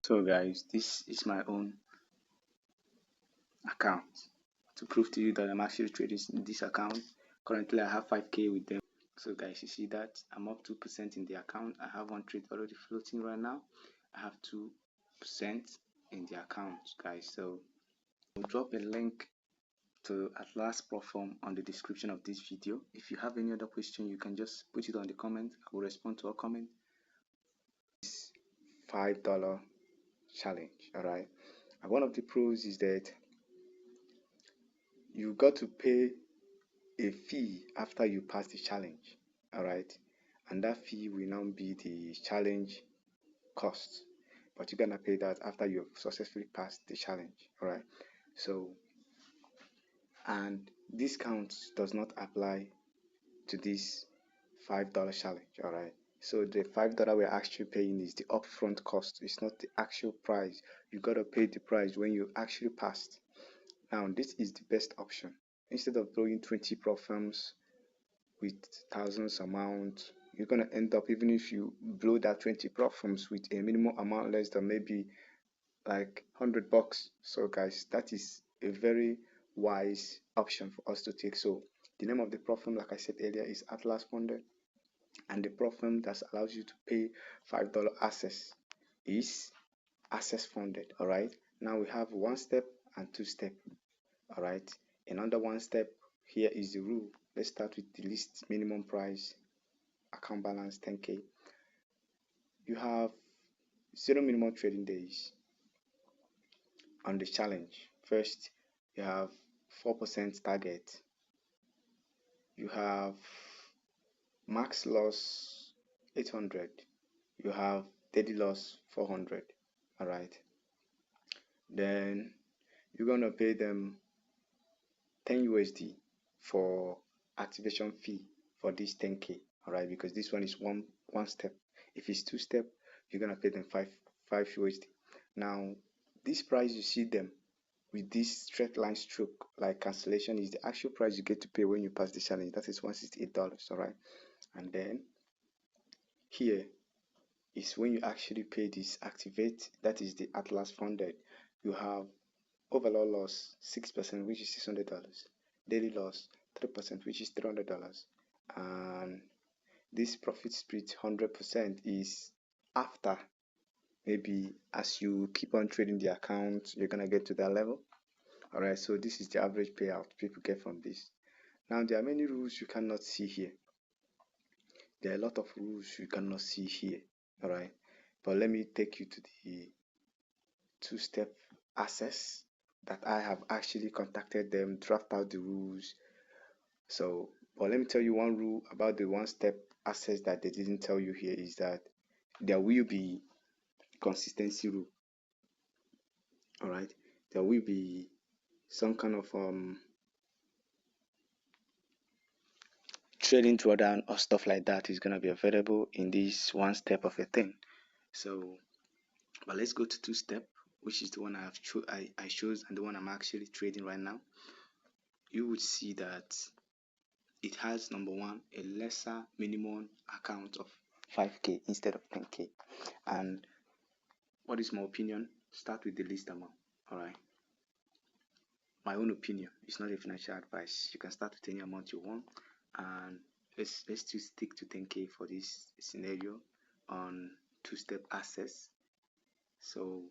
So guys, this is my own account to prove to you that I'm actually trading in this account. Currently I have 5k with them. So guys, you see that I'm up 2% in the account. I have one trade already floating right now. I have 2% in the account, guys. So I'll drop a link to Atlas platform on the description of this video. If you have any other question, you can just put it on the comment. I will respond to a comment. $5 challenge. All right, and one of the pros is that you got to pay a fee after you pass the challenge. All right, and that fee will now be the challenge cost, but you're gonna pay that after you have successfully passed the challenge. All right, so and discount does not apply to this $5 challenge. All right, so the $5 we're actually paying is the upfront cost. It's not the actual price. You gotta pay the price when you actually passed. Now this is the best option. Instead of blowing 20 propfirms with thousands amount, you're gonna end up, even if you blow that 20 propfirms with a minimum amount less than maybe like $100. So guys, that is a very wise option for us to take. So the name of the propfirm, like I said earlier, is Atlas Funded, and the propfirm that allows you to pay $5 access is access funded. All right, now we have one step and two step. All right, and under one step, here is the rule. Let's start with the least minimum price, account balance 10k. You have 0 minimum trading days on the challenge. First, you have 4% target. You have max loss 800. You have daily loss 400. All right, then you're gonna pay them 10 USD for activation fee for this 10k. All right, because this one is one step. If it's two step, you're gonna pay them 5 USD. Now this price you see them with this straight line stroke like cancellation is the actual price you get to pay when you pass the challenge. That is $168. All right, and then here is when you actually pay this activate. That is the Atlas Funded. You have overall loss 6%, which is $600. Daily loss 3%, which is $300. And this profit split 100% is after, maybe as you keep on trading the account, you're gonna get to that level. All right, so this is the average payout people get from this. Now there are many rules you cannot see here. There are a lot of rules you cannot see here. All right, but let me take you to the two-step access that I have actually contacted them, draft out the rules. So, but let me tell you one rule about the one-step access that they didn't tell you here is that there will be consistency rule. All right, there will be some kind of trading drawdown or stuff like that is gonna be available in this one step of a thing. So, but let's go to two step, which is the one I chose and the one I'm actually trading right now. You would see that it has, number one, a lesser minimum account of 5k instead of 10k. And what is my opinion? Start with the least amount. All right, my own opinion. It's not a financial advice. You can start with any amount you want, and let's just stick to 10k for this scenario on two-step access. So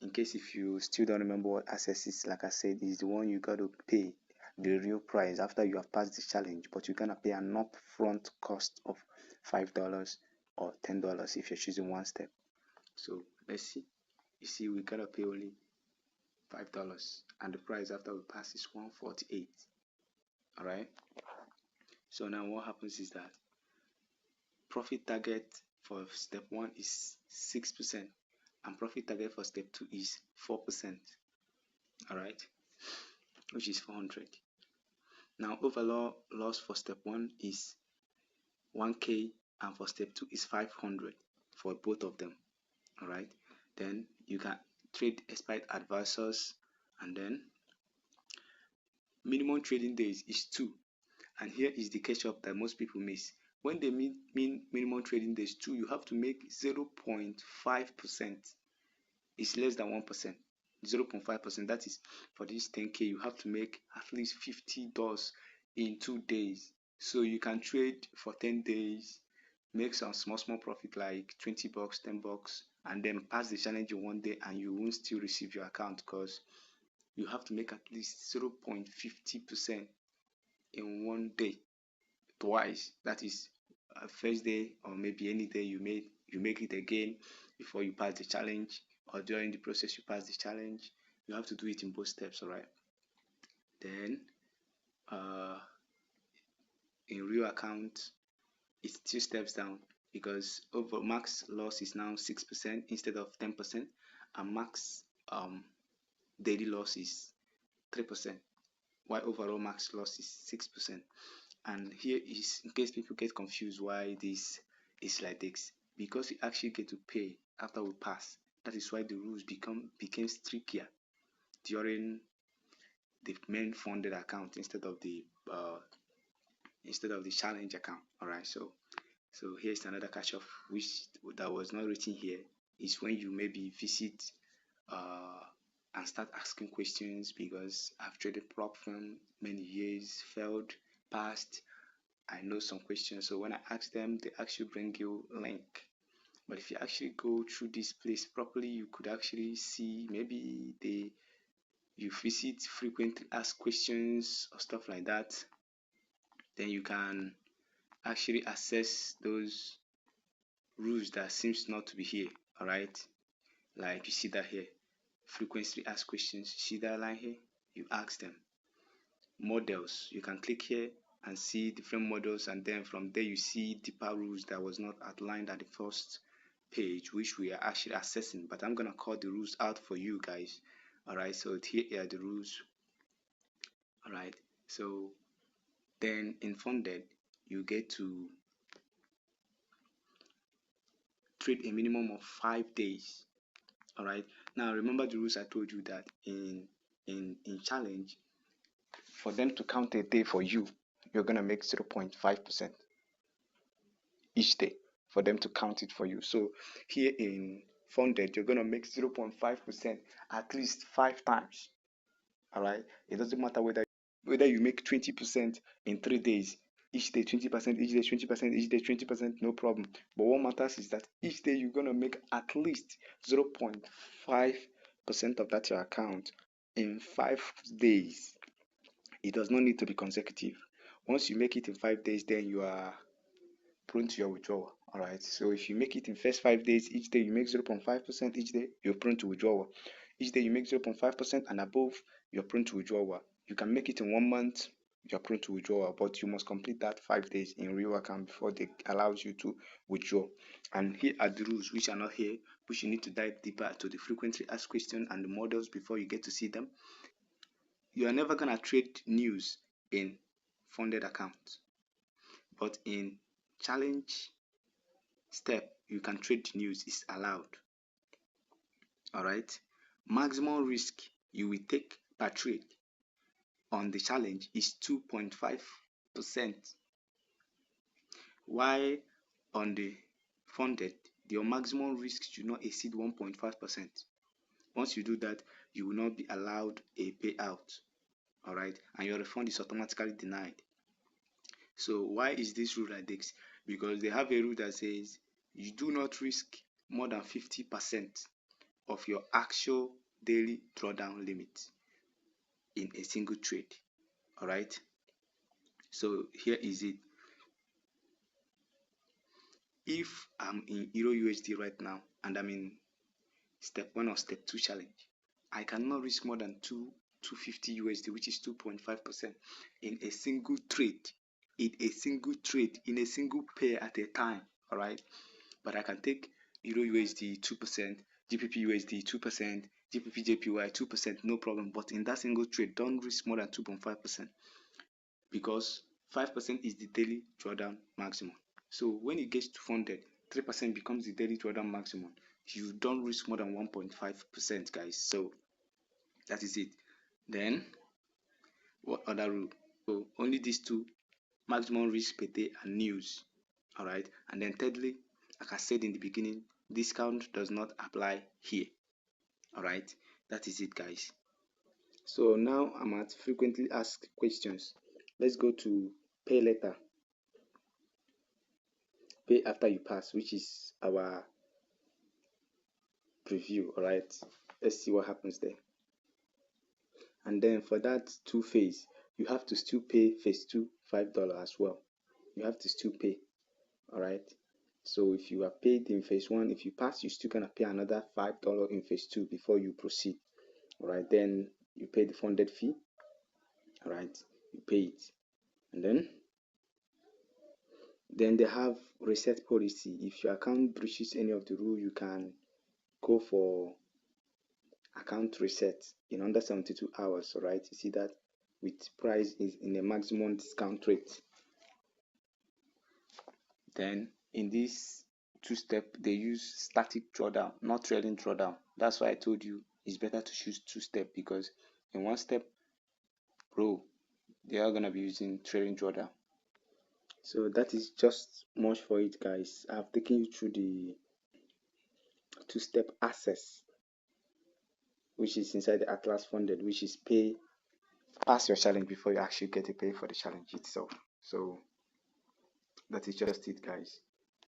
in case if you still don't remember what access is, like I said, is the one you got to pay the real price after you have passed the challenge, but you're gonna pay an upfront cost of $5 or $10 if you're choosing one step. So let's see. You see, we gotta pay only $5, and the price after we pass is 148. All right. So now what happens is that profit target for step 1 is 6%, and profit target for step 2 is 4%. All right, which is 400. Now overall loss for step 1 is 1k, and for step 2 is 500 for both of them. All right, then you can trade expert advisors, and then minimum trading days is 2. And here is the catch up that most people miss. When they mean minimum trading days 2, you have to make 0.5% is less than 1%, 0.5%. That is, for this 10K, you have to make at least $50 in 2 days. So you can trade for 10 days, make some small profit like $20, $10, and then pass the challenge in 1 day, and you won't still receive your account because you have to make at least 0.50% in 1 day twice. That is, first day, or maybe any day you make it again before you pass the challenge, or during the process you pass the challenge. You have to do it in both steps. All right. Then uh, in real account, it's 2 steps down, because over max loss is now 6% instead of 10%, and max daily loss is 3%, while overall max loss is 6%. And here is, in case people get confused, why this is like this, because you actually get to pay after we pass. That is why the rules became stricter during the main funded account instead of the challenge account. All right. So here's another catch up which that was not written here, is when you maybe visit uh and start asking questions, because I've traded prop firm many years, failed, passed. I know some questions, so when I ask them, they actually bring you link. But if you actually go through this place properly, you could actually see, maybe you visit frequently asked questions or stuff like that. Then you can actually assess those rules that seems not to be here. All right, like you see that here, frequently asked questions. You see that line here? You ask them. Models, you can click here and see different models, and then from there you see deeper rules that was not outlined at the first page, which we are actually assessing. But I'm gonna call the rules out for you guys. All right, so here are the rules. All right, so then in funded, you get to trade a minimum of 5 days. All right, now remember the rules I told you, that in challenge, for them to count a day for you, you're gonna make 0.5% each day for them to count it for you. So here in funded, you're gonna make 0.5% at least 5 times. All right, it doesn't matter whether you make 20% in 3 days, each day 20%, each day 20%, each day 20%, no problem. But what matters is that each day you're gonna make at least 0.5% of that your account in 5 days. It does not need to be consecutive. Once you make it in 5 days, then you are prone to your withdrawal. All right, so if you make it in first 5 days, each day you make 0.5%, each day you're prone to withdrawal. Each day you make 0.5% and above, you're prone to withdrawal. You can make it in 1 month, you're prone to withdrawal, but you must complete that 5 days in real account before they allows you to withdraw. And here are the rules which are not here, which you need to dive deeper to the frequently asked questions and the models before you get to see them. You are never gonna trade news in funded accounts, but in challenge step, you can trade news, is allowed. All right, maximum risk you will take per trade on the challenge is 2.5%, while on the funded, your maximum risk should not exceed 1.5%. Once you do that, you will not be allowed a payout. All right, and your refund is automatically denied. So why is this rule like this? Because they have a rule that says you do not risk more than 50% of your actual daily drawdown limit in a single trade. All right, so here is it. If I'm in Euro USD right now and I'm in step 1 or step 2 challenge, I cannot risk more than 250 USD, which is 2.5% in a single trade, in a single pair at a time. All right, but I can take Euro USD 2%, GBP USD 2%, GBP JPY 2%, no problem. But in that single trade, don't risk more than 2.5%, because 5% is the daily drawdown maximum. So when it gets to funded, 3% becomes the daily drawdown maximum. You don't risk more than 1.5%, guys. So that is it. Then what other rule? So only these two: maximum risk per day and news. All right, and then thirdly, like I said in the beginning, discount does not apply here. Alright, that is it, guys. So now I'm at frequently asked questions. Let's go to pay later, pay after you pass, which is our preview. Alright, let's see what happens there. And then for that two phase, you have to still pay phase two $5 as well. You have to still pay. Alright, so if you are paid in phase one, if you pass, you're still gonna pay another $5 in phase two before you proceed. Alright, then you pay the funded fee. Alright, you pay it, and then they have reset policy. If your account breaches any of the rule, you can go for account reset in under 72 hours. Alright, you see that with price is in a maximum discount rate. Then in this two-step, they use static drawdown, not trailing drawdown. That's why I told you it's better to choose two-step, because in one step row, they are gonna be using trailing drawdown. So that is just much for it, guys. I've taken you through the two-step access, which is inside the Atlas funded, which is pass your challenge before you actually get to pay for the challenge itself. So that is just it, guys.